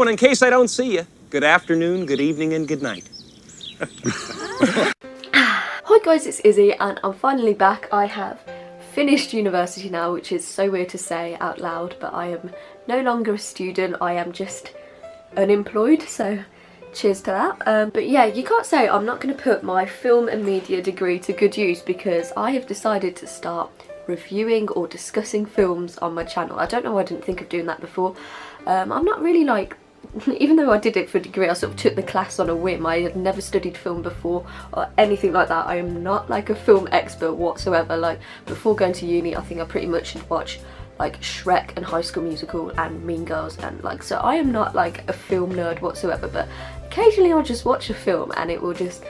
And in case I don't see you, good afternoon, good evening, and good night. Hi guys, it's Izzy and I'm finally back. I have finished university now, which is so weird to say out loud, but I am no longer a student, I am just unemployed, so cheers to that. But yeah, you can't say I'm not going to put my film and media degree to good use, because I have decided to start reviewing or discussing films on my channel. I don't know why I didn't think of doing that before. I'm not really like, even though I did it for a degree, I sort of took the class on a whim. I had never studied film before or anything like that. I am not like a film expert whatsoever. Like before going to uni, I think I pretty much had watched like Shrek and High School Musical and Mean Girls, and like, so I am not like a film nerd whatsoever, but occasionally I'll just watch a film and it will just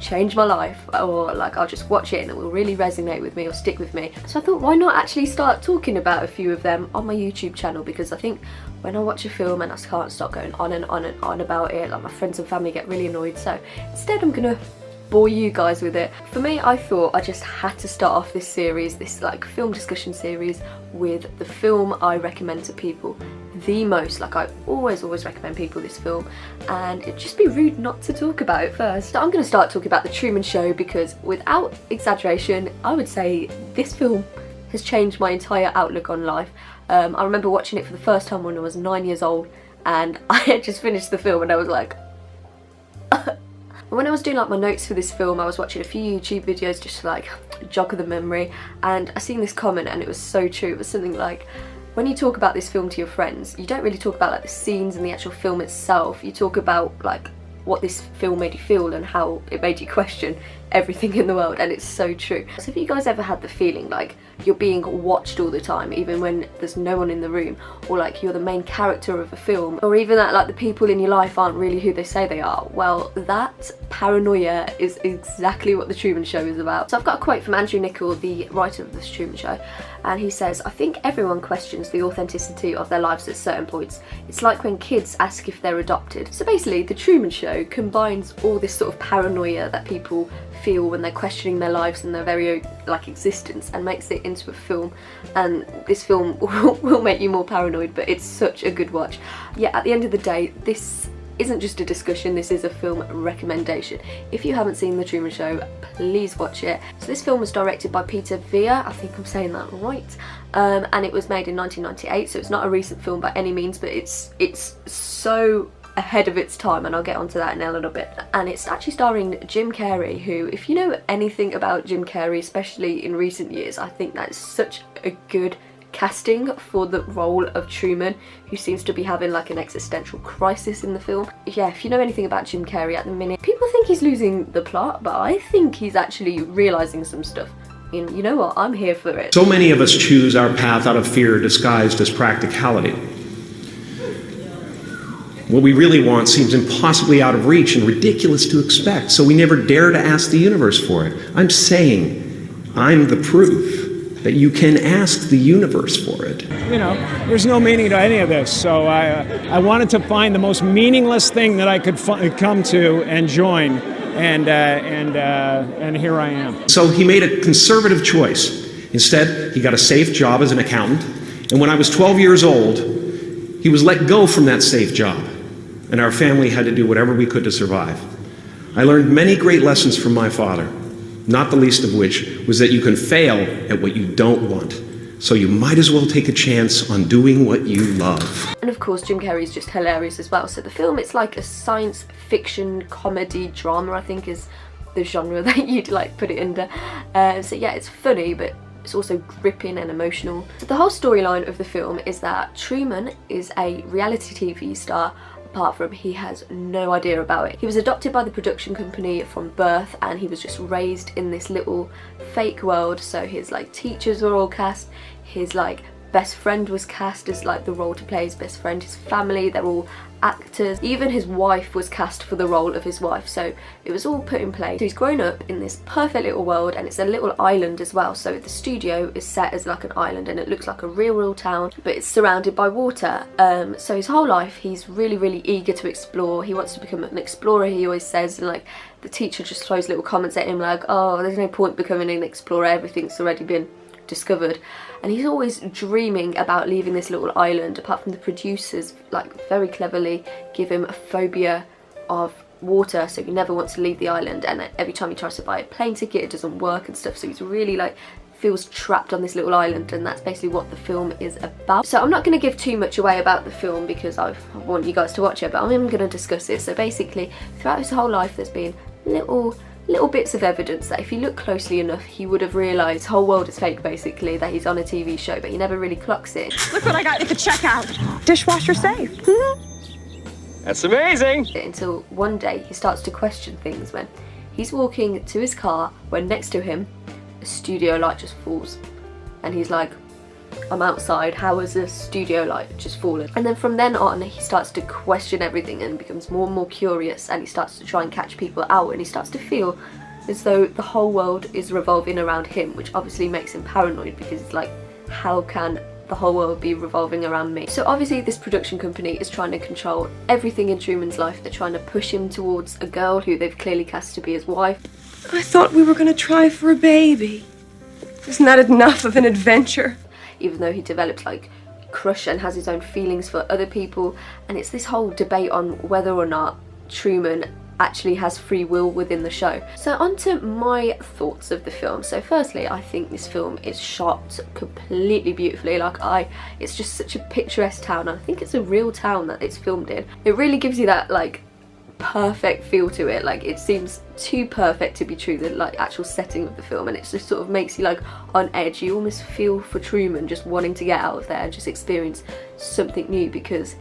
change my life, or like I'll just watch it and it will really resonate with me or stick with me. So I thought, why not actually start talking about a few of them on my YouTube channel, because I think when I watch a film and I can't stop going on and on and on about it, like my friends and family get really annoyed, so instead I'm gonna bore you guys with it. For me, I thought I just had to start off this series, this like film discussion series, with the film I recommend to people the most. Like I always recommend people this film, and it'd just be rude not to talk about it first. So I'm going to start talking about The Truman Show, because without exaggeration, I would say this film has changed my entire outlook on life. I remember watching it for the first time when I was 9 years old, and I had just finished the film and I was like when I was doing like my notes for this film, I was watching a few YouTube videos just to like jog the memory, and I seen this comment and it was so true. It was something like, when you talk about this film to your friends, you don't really talk about like the scenes and the actual film itself. You talk about like what this film made you feel and how it made you question everything in the world, and it's so true. So have you guys ever had the feeling like you're being watched all the time, even when there's no one in the room, or like you're the main character of a film, or even that like the people in your life aren't really who they say they are? Well, that paranoia is exactly what The Truman Show is about. So I've got a quote from Andrew Niccol, the writer of The Truman Show, and he says, "I think everyone questions the authenticity of their lives at certain points. It's like when kids ask if they're adopted." So basically, The Truman Show combines all this sort of paranoia that people feel when they're questioning their lives and their very like existence, and makes it into a film. And this film will make you more paranoid, but it's such a good watch. Yeah, at the end of the day, this isn't just a discussion, this is a film recommendation. If you haven't seen The Truman Show, please watch it. So this film was directed by Peter Weir, I think I'm saying that right, and it was made in 1998, so it's not a recent film by any means, but it's so ahead of its time, and I'll get onto that in a little bit. And it's actually starring Jim Carrey, who, if you know anything about Jim Carrey, especially in recent years, I think that's such a good casting for the role of Truman, who seems to be having like an existential crisis in the film. Yeah, if you know anything about Jim Carrey at the minute, people think he's losing the plot, but I think he's actually realising some stuff. And you know what, I'm here for it. So many of us choose our path out of fear disguised as practicality. What we really want seems impossibly out of reach and ridiculous to expect, so we never dare to ask the universe for it. I'm saying, I'm the proof that you can ask the universe for it. You know, there's no meaning to any of this, so I wanted to find the most meaningless thing that I could come to and join, and here I am. So he made a conservative choice. Instead, he got a safe job as an accountant, and when I was 12 years old, he was let go from that safe job, and our family had to do whatever we could to survive. I learned many great lessons from my father, not the least of which was that you can fail at what you don't want, so you might as well take a chance on doing what you love. And of course, Jim Carrey is just hilarious as well. So the film, it's like a science fiction comedy drama, I think is the genre that you'd like put it under. So yeah, it's funny, but it's also gripping and emotional. So the whole storyline of the film is that Truman is a reality TV star, apart from he has no idea about it. He was adopted by the production company from birth, and he was just raised in this little fake world. So his like teachers were all cast, his like best friend was cast as like the role to play his best friend, his family, they're all actors, even his wife was cast for the role of his wife, so it was all put in place. So he's grown up in this perfect little world, and it's a little island as well, so the studio is set as like an island and it looks like a real town, but it's surrounded by water. So his whole life he's really eager to explore. He wants to become an explorer, he always says, and like the teacher just throws little comments at him like, oh, there's no point becoming an explorer, everything's already been discovered, and he's always dreaming about leaving this little island, apart from the producers like very cleverly give him a phobia of water, so he never wants to leave the island, and every time he tries to buy a plane ticket it doesn't work and stuff, so he's really like feels trapped on this little island, and that's basically what the film is about. So I'm not going to give too much away about the film because I want you guys to watch it, but I'm going to discuss it. So basically throughout his whole life there's been little bits of evidence that if you look closely enough he would have realised his whole world is fake, basically, that he's on a TV show, but he never really clocks it. Look what I got at the checkout. Dishwasher safe. That's amazing. Until one day he starts to question things when he's walking to his car, when next to him a studio light just falls, and he's like, I'm outside, how has a studio light just fallen? And then from then on he starts to question everything and becomes more and more curious, and he starts to try and catch people out, and he starts to feel as though the whole world is revolving around him, which obviously makes him paranoid because it's like, how can the whole world be revolving around me? So obviously this production company is trying to control everything in Truman's life. They're trying to push him towards a girl who they've clearly cast to be his wife. I thought we were gonna try for a baby. Isn't that enough of an adventure? Even though he develops like crush and has his own feelings for other people, and it's this whole debate on whether or not Truman actually has free will within the show. So on to my thoughts of the film. So firstly, I think this film is shot completely beautifully. It's just such a picturesque town, and I think it's a real town that it's filmed in. It really gives you that like perfect feel to it, like it seems too perfect to be true, the like actual setting of the film, and it just sort of makes you like on edge. You almost feel for Truman just wanting to get out of there and just experience something new, because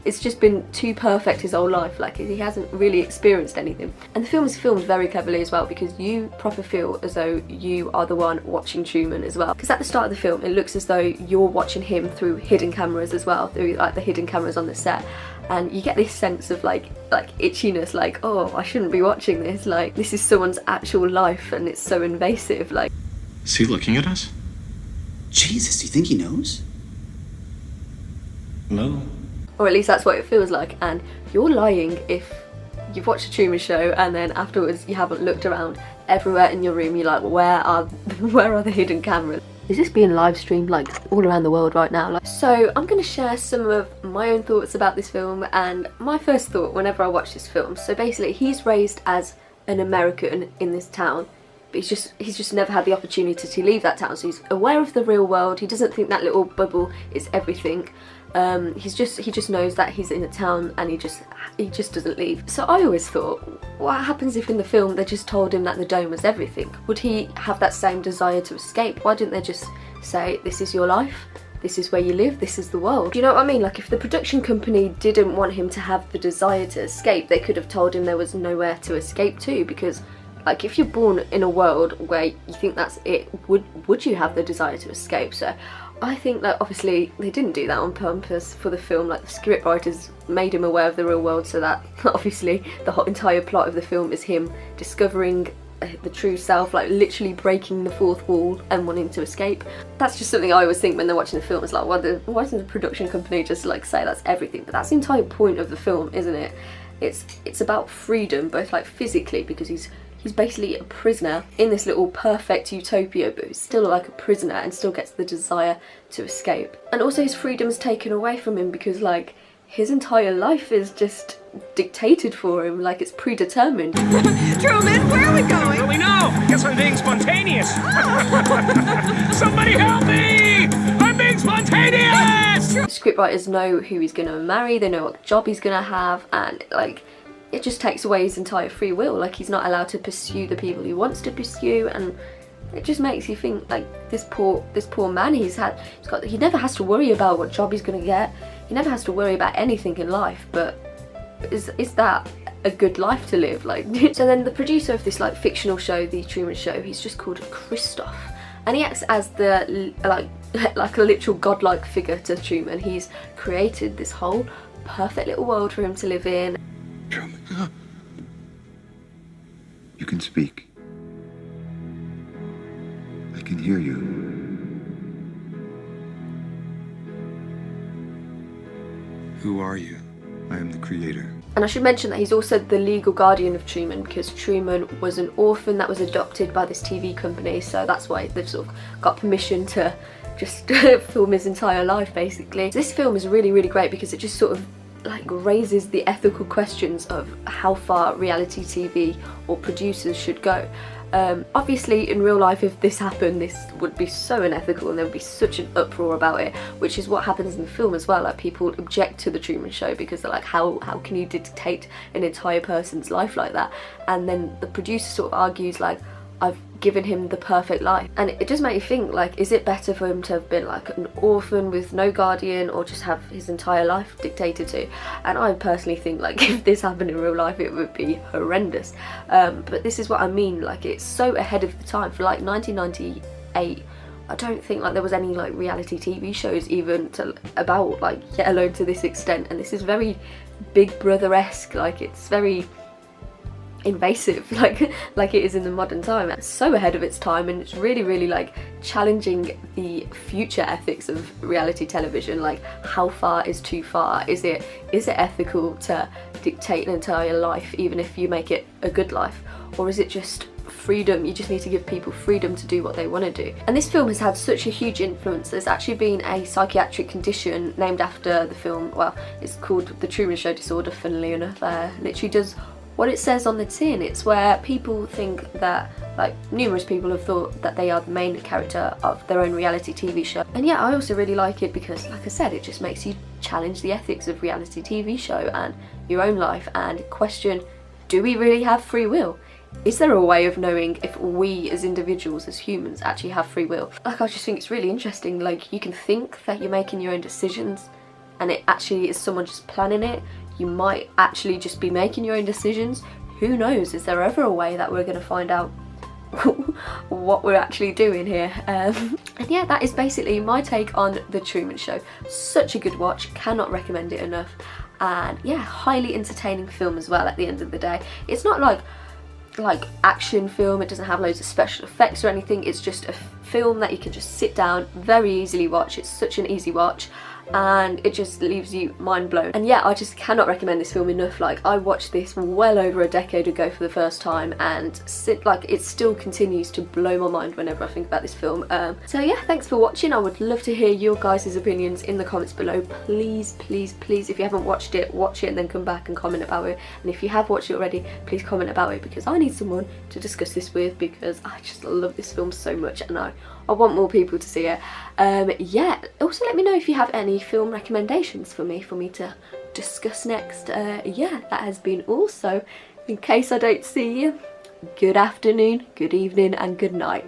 it's just been too perfect his whole life, like he hasn't really experienced anything. And the film is filmed very cleverly as well, because you proper feel as though you are the one watching Truman as well, because at the start of the film it looks as though you're watching him through hidden cameras as well, through like the hidden cameras on the set, and you get this sense of like itchiness, like, oh, I shouldn't be watching this, like this is someone's actual life and it's so invasive. Like, is he looking at us? Jesus, do you think he knows? No. or at least that's what it feels like, and you're lying if you've watched a Truman Show and then afterwards you haven't looked around everywhere in your room. You're like, where are the hidden cameras? Is this being live streamed like all around the world right now? So I'm going to share some of my own thoughts about this film, and my first thought whenever I watch this film. So basically he's raised as an American in this town, but he's just never had the opportunity to leave that town, so he's aware of the real world. He doesn't think that little bubble is everything. He just knows that he's in a town, and he just doesn't leave. So I always thought, what happens if in the film they just told him that the dome was everything? Would he have that same desire to escape? Why didn't they just say, this is your life, this is where you live, this is the world? You know what I mean? Like, if the production company didn't want him to have the desire to escape, they could have told him there was nowhere to escape to, because like if you're born in a world where you think that's it, would you have the desire to escape? So I think that obviously they didn't do that on purpose for the film. Like, the scriptwriters made him aware of the real world, so that obviously the whole entire plot of the film is him discovering the true self, like literally breaking the fourth wall and wanting to escape. That's just something I always think when they're watching the film. It's like, why doesn't the production company just like say that's everything? But that's the entire point of the film, isn't it? It's about freedom, both like physically, because he's basically a prisoner in this little perfect utopia, but he's still like a prisoner and still gets the desire to escape. And also his freedom's taken away from him, because like his entire life is just dictated for him, like it's predetermined. Truman, where are we going? Well, we know. I guess I'm being spontaneous. Somebody help me! I'm being spontaneous! The scriptwriters know who he's gonna marry, they know what job he's gonna have, and like it just takes away his entire free will. Like, he's not allowed to pursue the people he wants to pursue, and it just makes you think like this poor man, he never has to worry about what job he's gonna get. He never has to worry about anything in life, but is that a good life to live? Like, so then the producer of this like fictional show, the Truman Show, he's just called Christoph, and he acts as the like a literal godlike figure to Truman. He's created this whole perfect little world for him to live in. Truman, you can speak. I can hear you. Who are you? I am the creator. And I should mention that he's also the legal guardian of Truman, because Truman was an orphan that was adopted by this TV company, so that's why they've sort of got permission to just film his entire life basically. This film is really, really great because it just sort of like raises the ethical questions of how far reality TV or producers should go. Obviously in real life, if this happened, this would be so unethical and there would be such an uproar about it, which is what happens in the film as well. Like, people object to the Truman Show because they're like, how can you dictate an entire person's life like that? And then the producer sort of argues like, I've given him the perfect life. And it just makes you think, like, is it better for him to have been like an orphan with no guardian, or just have his entire life dictated to? And I personally think, like, if this happened in real life, it would be horrendous. But this is what I mean, like, it's so ahead of the time. For like 1998, I don't think like there was any like reality TV shows even about like, yet alone to this extent. And this is very Big Brother-esque, like it's very invasive like it is in the modern time. It's so ahead of its time, and it's really, really like challenging the future ethics of reality television. Like, how far is too far? Is it ethical to dictate an entire life even if you make it a good life, or is it just freedom? You just need to give people freedom to do what they want to do. And this film has had such a huge influence. There's actually been a psychiatric condition named after the film. Well, it's called the Truman Show disorder, funnily enough. Literally does what it says on the tin. It's where people think that, like, numerous people have thought that they are the main character of their own reality TV show. And yeah, I also really like it because, like I said, it just makes you challenge the ethics of reality TV show and your own life, and question, do we really have free will? Is there a way of knowing if we as individuals, as humans, actually have free will? Like, I just think it's really interesting. Like, you can think that you're making your own decisions and it actually is someone just planning it. You might actually just be making your own decisions. Who knows? Is there ever a way that we're going to find out what we're actually doing here? And yeah, that is basically my take on The Truman Show. Such a good watch, cannot recommend it enough. And yeah, highly entertaining film as well at the end of the day. It's not like action film, it doesn't have loads of special effects or anything. It's just a film that you can just sit down, very easily watch. It's such an easy watch, and it just leaves you mind blown. And yeah, I just cannot recommend this film enough. Like, I watched this well over a decade ago for the first time, and it still continues to blow my mind whenever I think about this film. So yeah, thanks for watching. I would love to hear your guys' opinions in the comments below. Please, please, please, if you haven't watched it, watch it and then come back and comment about it. And if you have watched it already, please comment about it, because I need someone to discuss this with, because I just love this film so much and I want more people to see it. Yeah, also let me know if you have any film recommendations for me to discuss next. Yeah, that has been all. So in case I don't see you, good afternoon, good evening and good night.